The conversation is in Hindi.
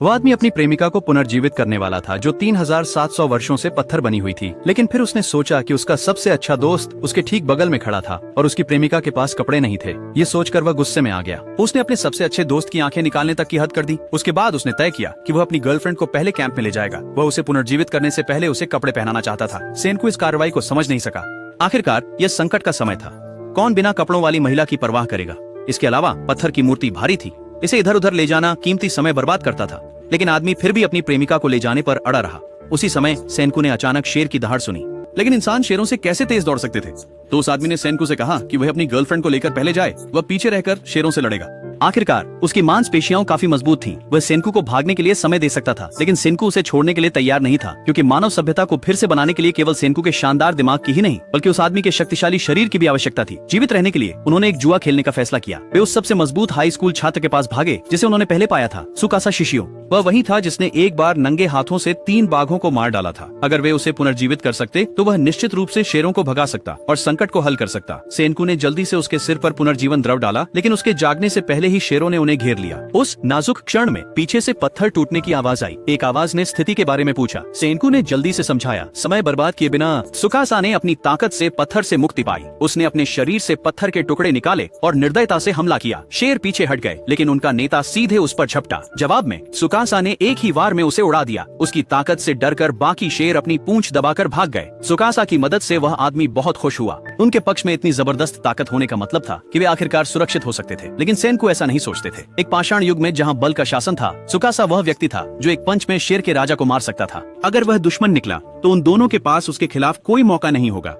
वह आदमी अपनी प्रेमिका को पुनर्जीवित करने वाला था जो 3700 वर्षों से पत्थर बनी हुई थी। लेकिन फिर उसने सोचा कि उसका सबसे अच्छा दोस्त उसके ठीक बगल में खड़ा था और उसकी प्रेमिका के पास कपड़े नहीं थे। ये सोचकर वह गुस्से में आ गया। उसने अपने सबसे अच्छे दोस्त की आंखें निकालने तक की हद कर दी। उसके बाद उसने तय किया कि वह अपनी गर्लफ्रेंड को पहले कैंप में ले जाएगा। वह उसे पुनर्जीवित करने से पहले उसे कपड़े पहनाना चाहता था। सेनको इस कार्रवाई को समझ नहीं सका। आखिरकार यह संकट का समय था। कौन बिना कपड़ों वाली महिला की परवाह करेगा। इसके अलावा पत्थर की मूर्ति भारी थी। इसे इधर उधर ले जाना कीमती समय बर्बाद करता था। लेकिन आदमी फिर भी अपनी प्रेमिका को ले जाने पर अड़ा रहा। उसी समय सेनको ने अचानक शेर की दहाड़ सुनी। लेकिन इंसान शेरों से कैसे तेज दौड़ सकते थे। तो उस आदमी ने सेनको से कहा कि वह अपनी गर्लफ्रेंड को लेकर पहले जाए, वह पीछे रहकर शेरों से लड़ेगा। आखिरकार उसकी मांसपेशियां काफी मजबूत थीं। वह सेनको को भागने के लिए समय दे सकता था, लेकिन सेनको उसे छोड़ने के लिए तैयार नहीं था, क्योंकि मानव सभ्यता को फिर से बनाने के लिए केवल सेनको के शानदार दिमाग की ही नहीं बल्कि उस आदमी के शक्तिशाली शरीर की भी आवश्यकता थी। जीवित रहने के लिए उन्होंने एक जुआ खेलने का फैसला किया। वे उस सबसे मजबूत हाई स्कूल छात्र के पास भागे जिसे उन्होंने पहले पाया था, सुकासा शिशियो। वह वही था जिसने एक बार नंगे हाथों से 3 बाघों को मार डाला था। अगर वे उसे पुनर्जीवित कर सकते तो वह निश्चित रूप से शेरों को भगा सकता और संकट को हल कर सकता। सेनको ने जल्दी से उसके सिर पर पुनर्जीवन द्रव डाला, लेकिन उसके जागने से पहले ही शेरों ने उन्हें घेर लिया। उस नाजुक क्षण में पीछे से पत्थर टूटने की आवाज आई। एक आवाज ने स्थिति के बारे में पूछा। सेनको ने जल्दी से समझाया। समय बर्बाद किए बिना सुकासा ने अपनी ताकत से पत्थर से मुक्ति पाई। उसने अपने शरीर से पत्थर के टुकड़े निकाले और निर्दयता से हमला किया। शेर पीछे हट गए, लेकिन उनका नेता सीधे उस पर झपटा। जवाब में सुकासा ने एक ही वार में उसे उड़ा दिया। उसकी ताकत से डरकर बाकी शेर अपनी पूंछ दबाकर भाग गए। सुकासा की मदद से वह आदमी बहुत खुश हुआ। उनके पक्ष में इतनी जबरदस्त ताकत होने का मतलब था कि वे आखिरकार सुरक्षित हो सकते थे। लेकिन सेनको ऐसा नहीं सोचते थे। एक पाषाण युग में जहां बल का शासन था, सुकासा वह व्यक्ति था जो एक पंच में शेर के राजा को मार सकता था। अगर वह दुश्मन निकला तो उन दोनों के पास उसके खिलाफ कोई मौका नहीं होगा।